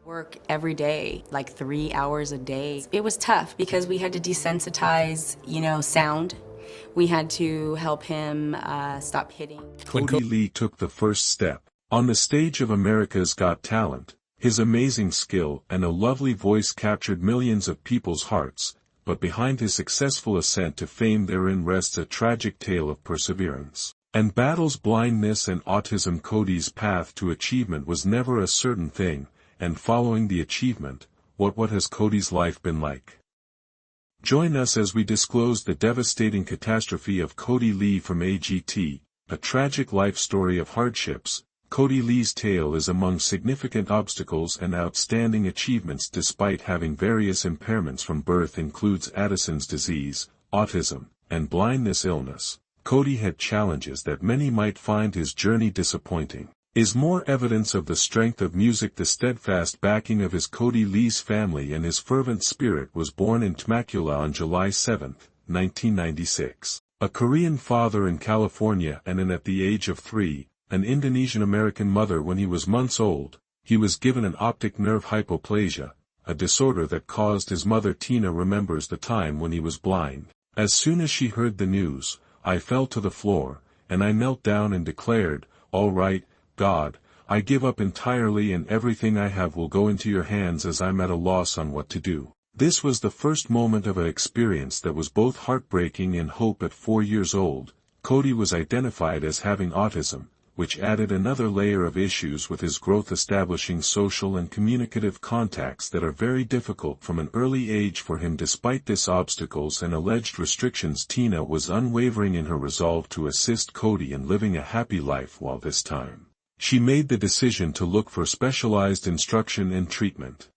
Work every day, like 3 hours a day. It was tough because we had to desensitize, sound. We had to help him stop hitting. Kodi Lee took the first step. On the stage of America's Got Talent, his amazing skill and a lovely voice captured millions of people's hearts, but behind his successful ascent to fame therein rests a tragic tale of perseverance. And battles blindness and autism. Kodi's path to achievement was never a certain thing, and following the achievement, what has Kodi's life been like? Join us as we disclose the devastating catastrophe of Kodi Lee from AGT, a tragic life story of hardships. Kodi Lee's tale is among significant obstacles and outstanding achievements despite having various impairments from birth includes Addison's disease, autism, and blindness illness. Kodi had challenges that many might find his journey disappointing. Is more evidence of the strength of music. The steadfast backing of his Kodi Lee's family and his fervent spirit was born in Temecula on July 7, 1996. A Korean father in California and at the age of 3, an Indonesian-American mother when he was months old, he was given an optic nerve hypoplasia, a disorder that caused his mother. Tina remembers the time when he was blind. As soon as she heard the news, I fell to the floor, and I knelt down and declared, "All right, God, I give up entirely and everything I have will go into your hands as I'm at a loss on what to do." This was the first moment of an experience that was both heartbreaking and hope. At 4 years old, Kodi was identified as having autism, which added another layer of issues with his growth, establishing social and communicative contacts that are very difficult from an early age for him. Despite these obstacles and alleged restrictions, Tina was unwavering in her resolve to assist Kodi in living a happy life. While this time, she made the decision to look for specialized instruction and treatment,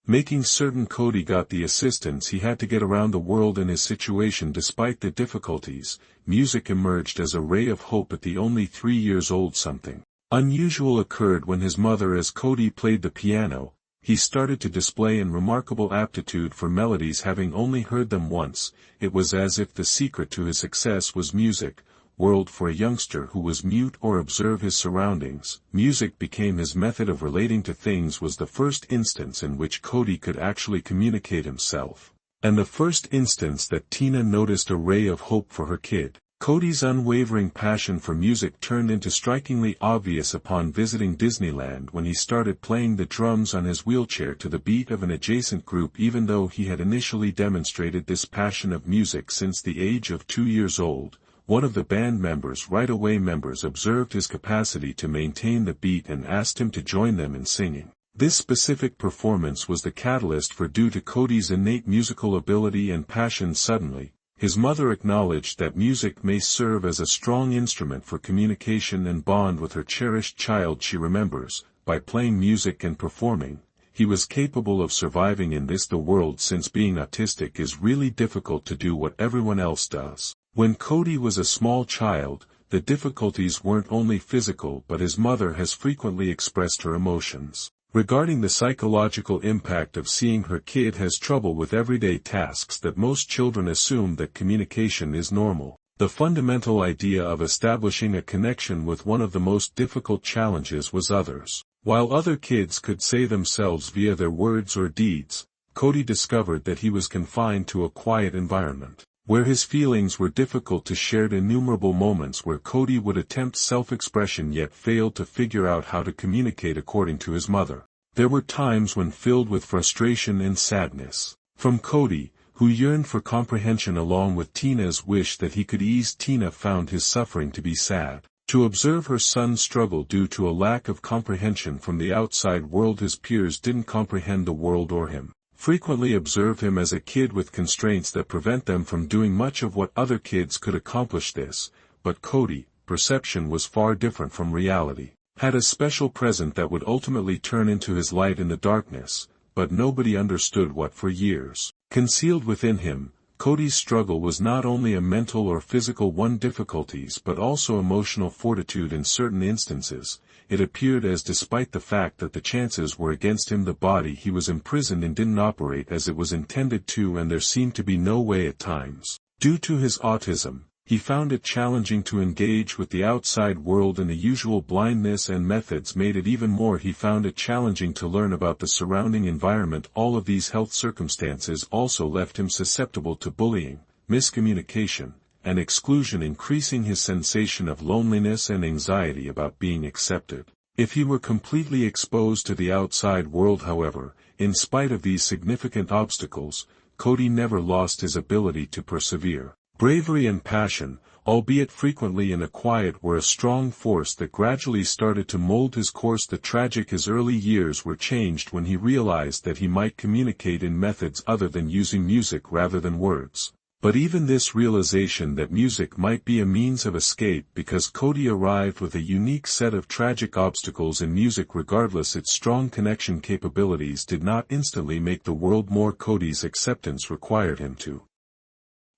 making certain Kodi got the assistance he had to get around the world in his situation. Despite the difficulties, music emerged as a ray of hope. At the only 3 years old, something unusual occurred when his mother, as Kodi played the piano, he started to display an remarkable aptitude for melodies. Having only heard them once, it was as if the secret to his success was music. World for a youngster who was mute or observe his surroundings, music became his method of relating to things. Was the first instance in which Kodi could actually communicate himself, and the first instance that Tina noticed a ray of hope for her kid. Kodi's unwavering passion for music turned into strikingly obvious upon visiting Disneyland when he started playing the drums on his wheelchair to the beat of an adjacent group. Even though he had initially demonstrated this passion of music since the age of 2 years old, one of the band members observed his capacity to maintain the beat and asked him to join them in singing. This specific performance was the catalyst for due to Kodi's innate musical ability and passion. Suddenly, his mother acknowledged that music may serve as a strong instrument for communication and bond with her cherished child. She remembers, by playing music and performing, he was capable of surviving in the world, since being autistic is really difficult to do what everyone else does. When Kodi was a small child, the difficulties weren't only physical, but his mother has frequently expressed her emotions regarding the psychological impact of seeing her kid has trouble with everyday tasks. That most children assume that communication is normal. The fundamental idea of establishing a connection with one of the most difficult challenges was others. While other kids could say themselves via their words or deeds, Kodi discovered that he was confined to a quiet environment, where his feelings were difficult to share. Innumerable moments where Kodi would attempt self-expression yet failed to figure out how to communicate. According to his mother, there were times when filled with frustration and sadness. From Kodi, who yearned for comprehension along with Tina's wish that he could ease, Tina found his suffering to be sad. To observe her son struggle due to a lack of comprehension from the outside world. His peers didn't comprehend the world or him, frequently observed him as a kid with constraints that prevent them from doing much of what other kids could accomplish. This, but Kodi, perception was far different from reality, had a special present that would ultimately turn into his light in the darkness, but nobody understood what. For years, concealed within him, Kodi's struggle was not only a mental or physical one, difficulties but also emotional fortitude. In certain instances, it appeared as despite the fact that the chances were against him, the body he was imprisoned in didn't operate as it was intended to, and there seemed to be no way at times. Due to his autism, He found it challenging to engage with the outside world, and the usual blindness and methods made it even more. He found it challenging to learn about the surrounding environment. All of these health circumstances also left him susceptible to bullying, miscommunication, and exclusion, increasing his sensation of loneliness and anxiety about being accepted. If he were completely exposed to the outside world, however, in spite of these significant obstacles, Kodi never lost his ability to persevere. Bravery and passion, albeit frequently in a quiet, were a strong force that gradually started to mold his course. His early years were changed when he realized that he might communicate in methods other than using music rather than words. But even this realization that music might be a means of escape, because Kodi arrived with a unique set of tragic obstacles in music. Regardless its strong connection capabilities did not instantly make the world more. Kodi's acceptance required him to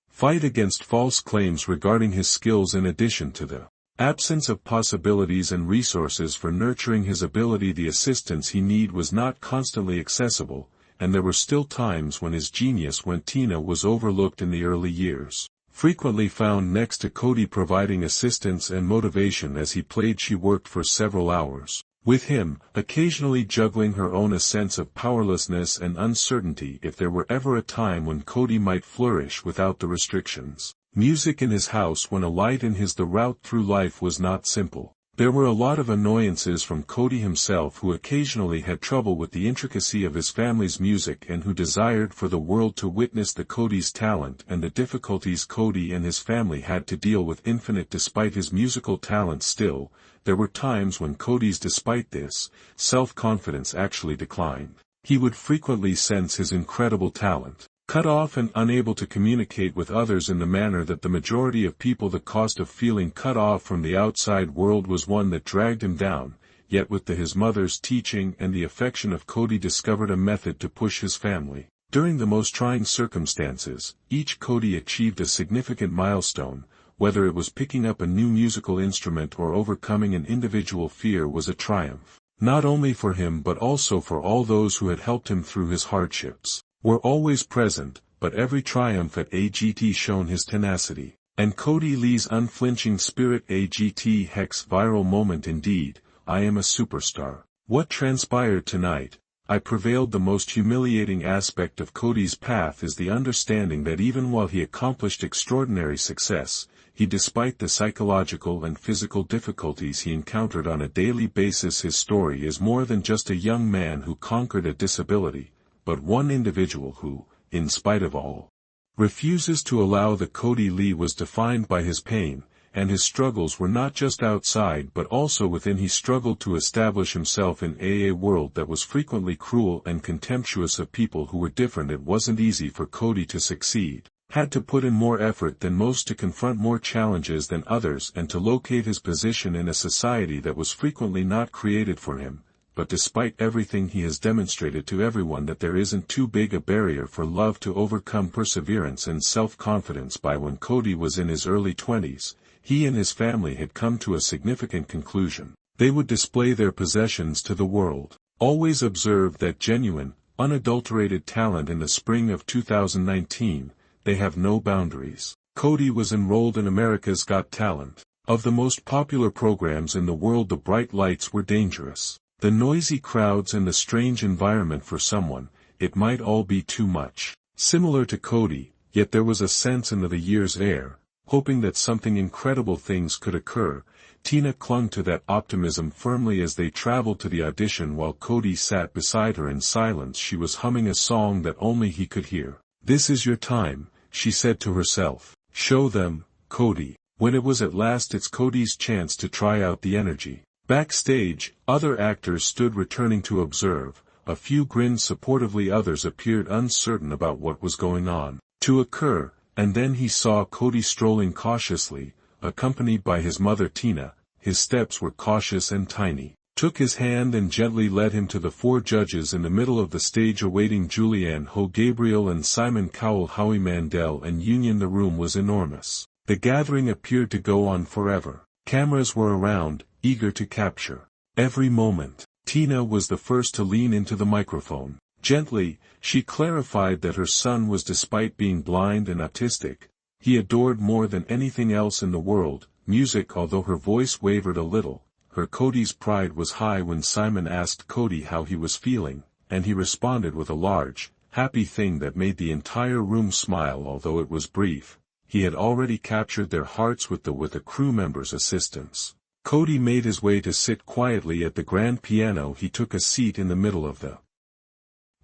fight against false claims regarding his skills. In addition to the absence of possibilities and resources for nurturing his ability, the assistance he needed was not constantly accessible, and there were still times when his genius Tina was overlooked. In the early years, frequently found next to Kodi providing assistance and motivation as he played. She worked for several hours with him, occasionally juggling her own a sense of powerlessness and uncertainty if there were ever a time when Kodi might flourish without the restrictions. Music in his house when a light in his. The route through life was not simple. There were a lot of annoyances from Kodi himself, who occasionally had trouble with the intricacy of his family's music and who desired for the world to witness the Kodi's talent and the difficulties Kodi and his family had to deal with. Infinite despite his musical talent, still, there were times when Kodi's despite this, self-confidence actually declined. He would frequently sense his incredible talent cut off and unable to communicate with others in the manner that the majority of people. The cost of feeling cut off from the outside world was one that dragged him down, yet with his mother's teaching and the affection of Kodi discovered a method to push his family. During the most trying circumstances, each Kodi achieved a significant milestone, whether it was picking up a new musical instrument or overcoming an individual fear was a triumph, not only for him but also for all those who had helped him through his hardships. Were always present, but every triumph at AGT shone his tenacity, and Kodi Lee's unflinching spirit. AGT Hex viral moment. Indeed, I am a superstar. What transpired tonight? I prevailed. The most humiliating aspect of Kodi's path is the understanding that even while he accomplished extraordinary success, despite the psychological and physical difficulties he encountered on a daily basis, his story is more than just a young man who conquered a disability, but one individual who, in spite of all, refuses to allow the Kodi Lee was defined by his pain, and his struggles were not just outside but also within. He struggled to establish himself in a world that was frequently cruel and contemptuous of people who were different. It wasn't easy for Kodi to succeed, had to put in more effort than most, to confront more challenges than others, and to locate his position in a society that was frequently not created for him. But despite everything, he has demonstrated to everyone that there isn't too big a barrier for love to overcome. Perseverance and self-confidence. By when Kodi was in his early 20s, he and his family had come to a significant conclusion. They would display their possessions to the world. Always observed that genuine, unadulterated talent. In the spring of 2019, they have no boundaries. Kodi was enrolled in America's Got Talent. Of the most popular programs in the world, the bright lights were dangerous. The noisy crowds and the strange environment. For someone, it might all be too much. Similar to Kodi, yet there was a sense in the year's air, hoping that something incredible things could occur. Tina clung to that optimism firmly as they traveled to the audition while Kodi sat beside her in silence. She was humming a song that only he could hear. "This is your time," she said to herself. "Show them, Kodi." When it was at last it's Kodi's chance to try out the energy. Backstage, other actors stood returning to observe. A few grinned supportively, others appeared uncertain about what was going on to occur, and then he saw Kodi strolling cautiously, accompanied by his mother Tina. His steps were cautious and tiny. Took his hand and gently led him to the four judges in the middle of the stage awaiting Julianne Ho, Gabriel and Simon Cowell, Howie Mandel and Union. The room was enormous. The gathering appeared to go on forever. Cameras were around, eager to capture every moment. Tina was the first to lean into the microphone. Gently, she clarified that her son was, despite being blind and autistic, he adored more than anything else in the world, music. Although her voice wavered a little, Kodi's pride was high when Simon asked Kodi how he was feeling, and he responded with a large, happy thing that made the entire room smile. Although it was brief, he had already captured their hearts with the crew members' assistance. Kodi made his way to sit quietly at the grand piano. He took a seat in the middle of the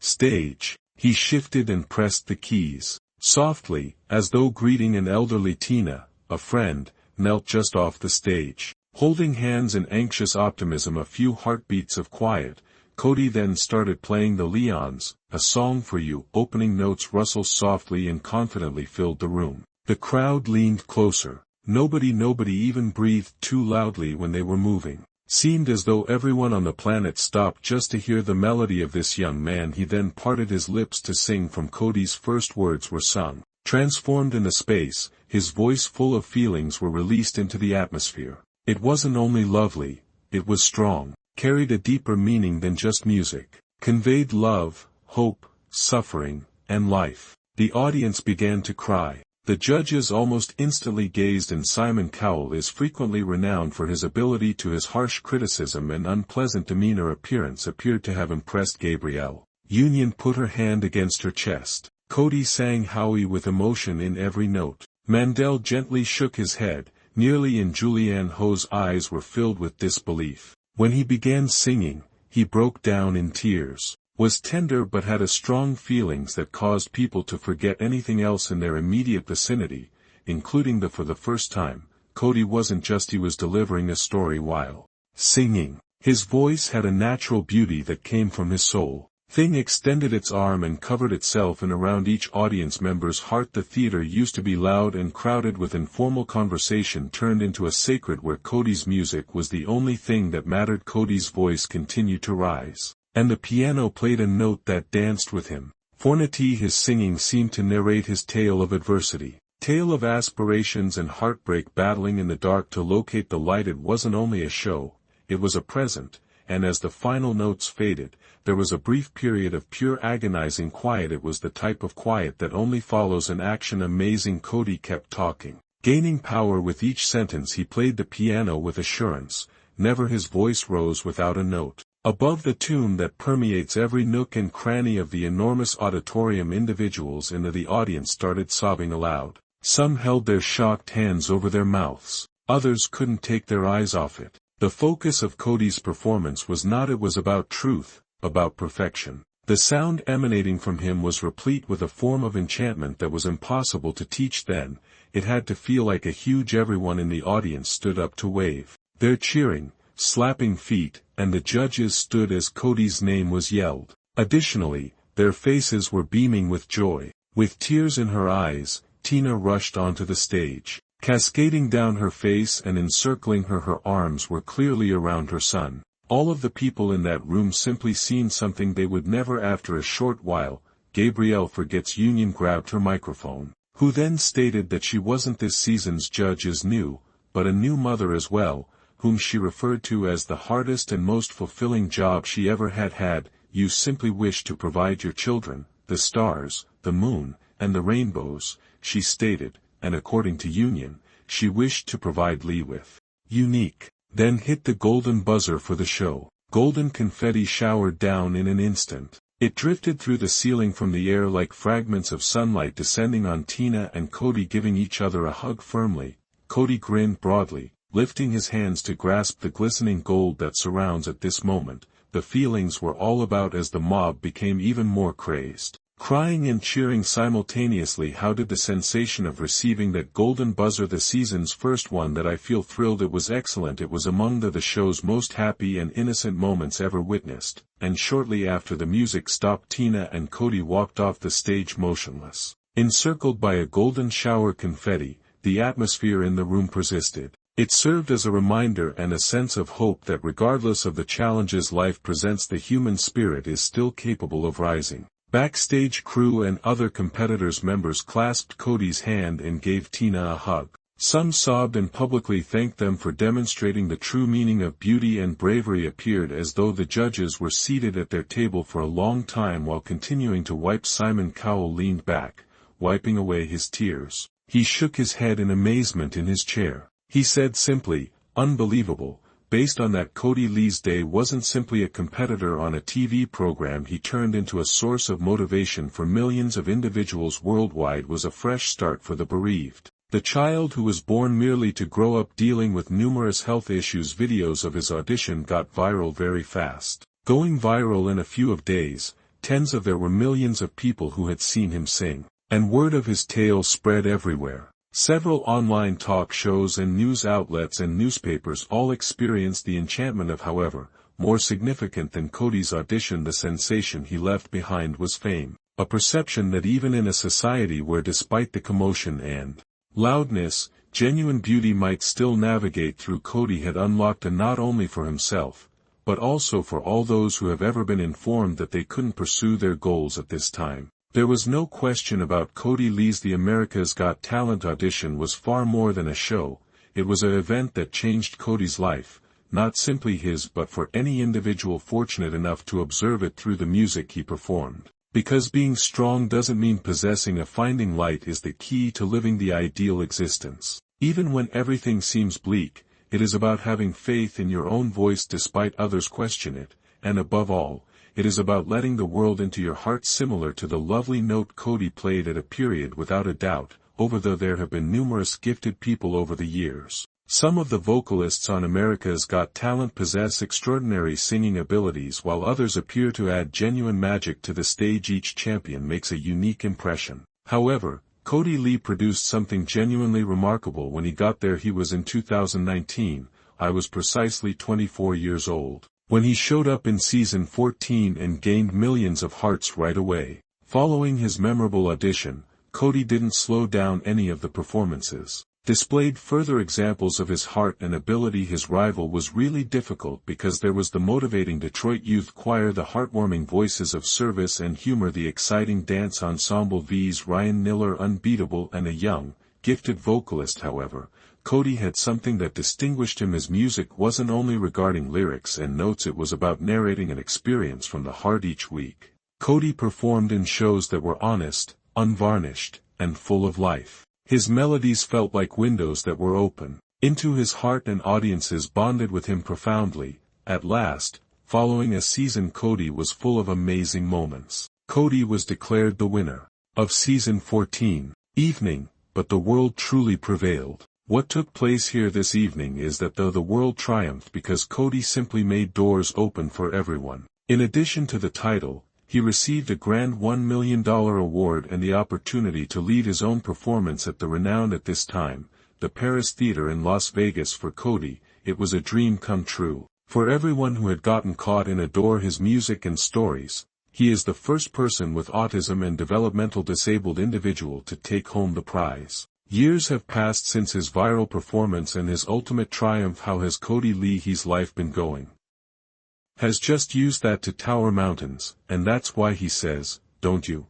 stage. He shifted and pressed the keys. Softly, as though greeting an elderly Tina, a friend, knelt just off the stage. Holding hands in anxious optimism, a few heartbeats of quiet, Kodi then started playing the Leons, A Song for You. Opening notes rustled softly and confidently filled the room. The crowd leaned closer. Nobody even breathed too loudly when they were moving. Seemed as though everyone on the planet stopped just to hear the melody of this young man. He then parted his lips to sing. From Kodi's first words were sung. Transformed in the space, his voice full of feelings were released into the atmosphere. It wasn't only lovely, it was strong, carried a deeper meaning than just music, conveyed love, hope, suffering, and life. The audience began to cry. The judges almost instantly gazed, and Simon Cowell is frequently renowned for his ability to his harsh criticism and unpleasant demeanor. Appearance appeared to have impressed Gabrielle. Union put her hand against her chest. Kodi sang Howie with emotion in every note. Mandel gently shook his head. Nearly in Julianne Ho's eyes were filled with disbelief. When he began singing, he broke down in tears. Was tender but had strong feelings that caused people to forget anything else in their immediate vicinity, including for the first time, Kodi wasn't just he was delivering a story while singing. His voice had a natural beauty that came from his soul. Thing extended its arm and covered itself in around each audience member's heart. The theater used to be loud and crowded with informal conversation turned into a sacred where Kodi's music was the only thing that mattered. Kodi's voice continued to rise, and the piano played a note that danced with him. Fornity, his singing seemed to narrate his tale of adversity, tale of aspirations and heartbreak battling in the dark to locate the light. It wasn't only a show, it was a present, and as the final notes faded, there was a brief period of pure agonizing quiet. It was the type of quiet that only follows an action. Amazing. Kodi kept talking, gaining power with each sentence. He played the piano with assurance. Never his voice rose without a note above the tune that permeates every nook and cranny of the enormous auditorium. Individuals in the audience started sobbing aloud. Some held their shocked hands over their mouths. Others couldn't take their eyes off it. The focus of Kodi's performance was not it was about truth, about perfection. The sound emanating from him was replete with a form of enchantment that was impossible to teach then. It had to feel like a huge. Everyone in the audience stood up to wave their cheering, slapping feet, and the judges stood as Kodi's name was yelled. Additionally, their faces were beaming with joy. With tears in her eyes, Tina rushed onto the stage. Cascading down her face and encircling her, her arms were clearly around her son. All of the people in that room simply seen something they would never. After a short while, Gabrielle forgets Union grabbed her microphone, who then stated that she wasn't this season's judge is new, but a new mother as well, whom she referred to as the hardest and most fulfilling job she ever had. You simply wish to provide your children, the stars, the moon, and the rainbows, she stated, and according to Union, she wished to provide Lee with unique. Then hit the golden buzzer for the show. Golden confetti showered down in an instant. It drifted through the ceiling from the air like fragments of sunlight descending on Tina and Kodi, giving each other a hug firmly. Kodi grinned broadly, lifting his hands to grasp the glistening gold that surrounds. At this moment, the feelings were all about as the mob became even more crazed, crying and cheering simultaneously. How did the sensation of receiving that golden buzzer, the season's first one, that I feel thrilled. It was excellent. It was among the show's most happy and innocent moments ever witnessed. And shortly after the music stopped, Tina and Kodi walked off the stage motionless, encircled by a golden shower confetti. The atmosphere in the room persisted. It served as a reminder and a sense of hope that regardless of the challenges life presents, the human spirit is still capable of rising. Backstage crew and other competitors' members clasped Kodi's hand and gave Tina a hug. Some sobbed and publicly thanked them for demonstrating the true meaning of beauty and bravery. Appeared as though the judges were seated at their table for a long time while continuing to wipe. Simon Cowell leaned back, wiping away his tears. He shook his head in amazement in his chair. He said simply, "Unbelievable." Based on that, Kodi Lee's day wasn't simply a competitor on a TV program. He turned into a source of motivation for millions of individuals worldwide. Was a fresh start for the bereaved. The child who was born merely to grow up dealing with numerous health issues. Videos of his audition got viral very fast. Going viral in a few of days, there were millions of people who had seen him sing. And word of his tale spread everywhere. Several online talk shows and news outlets and newspapers all experienced the enchantment of. However, more significant than Kodi's audition, the sensation he left behind was fame. A perception that even in a society where, despite the commotion and loudness, genuine beauty might still navigate through, Kodi had unlocked a not only for himself, but also for all those who have ever been informed that they couldn't pursue their goals at this time. There was no question about Kodi Lee's The America's Got Talent audition was far more than a show. It was an event that changed Kodi's life, not simply his but for any individual fortunate enough to observe it through the music he performed. Because being strong doesn't mean possessing a. Finding light is the key to living the ideal existence. Even when everything seems bleak, it is about having faith in your own voice despite others question it, and above all, it is about letting the world into your heart. Similar to the lovely note Kodi played at a period, without a doubt, over though there have been numerous gifted people over the years. Some of the vocalists on America's Got Talent possess extraordinary singing abilities, while others appear to add genuine magic to the stage. Each champion makes a unique impression. However, Kodi Lee produced something genuinely remarkable when he got there. He was in 2019. I was precisely 24 years old when he showed up in season 14 and gained millions of hearts right away. Following his memorable audition, Kodi didn't slow down any of the performances. Displayed further examples of his heart and ability. His rival was really difficult because there was the motivating Detroit Youth Choir, the heartwarming voices of Service and Humor, the exciting dance ensemble V's Ryan Niller, unbeatable, and a young, gifted vocalist. However, Kodi had something that distinguished him. His music wasn't only regarding lyrics and notes, it was about narrating an experience from the heart. Each week, Kodi performed in shows that were honest, unvarnished, and full of life. His melodies felt like windows that were open into his heart, and audiences bonded with him profoundly. At last, following a season, Kodi was full of amazing moments. Kodi was declared the winner of season 14 evening, but the world truly prevailed. What took place here this evening is that though the world triumphed because Kodi simply made doors open for everyone. In addition to the title, he received a grand $1 million award and the opportunity to lead his own performance at the renowned, at this time, the Paris Theater in Las Vegas. For Kodi, it was a dream come true. For everyone who had gotten caught in adore his music and stories, he is the first person with autism and developmental disabled individual to take home the prize. Years have passed since his viral performance and his ultimate triumph. How has Kodi Lee's life been going? Has just used that to tower mountains, and that's why he says, "Don't you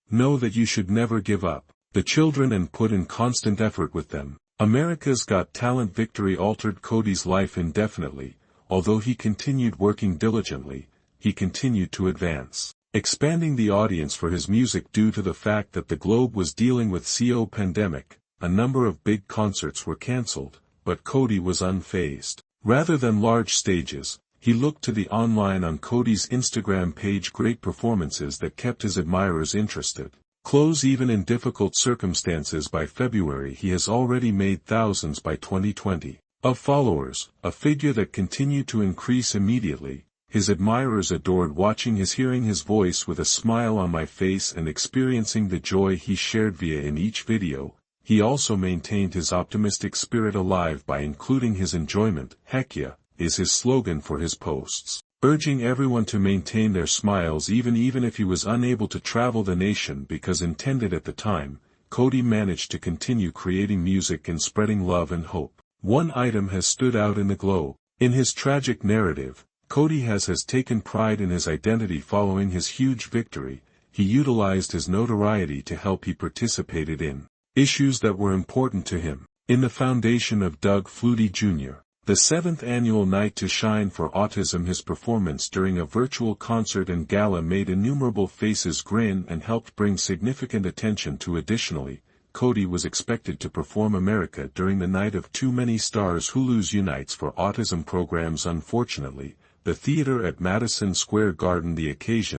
know that you should never give up the children and put in constant effort with them?" America's Got Talent victory altered Kodi's life indefinitely. Although he continued working diligently, he continued to advance, expanding the audience for his music. Due to the fact that the globe was dealing with CO pandemic, a number of big concerts were cancelled, but Kodi was unfazed. Rather than large stages, he looked to the online. On Kodi's Instagram page, great performances that kept his admirers interested. Close even in difficult circumstances. By February he has already made thousands by 2020 of followers, a figure that continued to increase immediately. His admirers adored watching his, hearing his voice with a smile on my face and experiencing the joy he shared via in each video. He also maintained his optimistic spirit alive by including his enjoyment, heck yeah, is his slogan for his posts, urging everyone to maintain their smiles even if he was unable to travel the nation because intended at the time. Kodi managed to continue creating music and spreading love and hope. One item has stood out in the globe. In his tragic narrative, Kodi has taken pride in his identity. Following his huge victory, he utilized his notoriety to help. He participated in issues that were important to him. In the foundation of Doug Flutie Jr., the 7th annual Night to Shine for Autism, his performance during a virtual concert and gala made innumerable faces grin and helped bring significant attention to. Additionally, Kodi was expected to perform America during the night of Too Many Stars Hulu's Unites for Autism programs. Unfortunately, the theater at Madison Square Garden, the occasion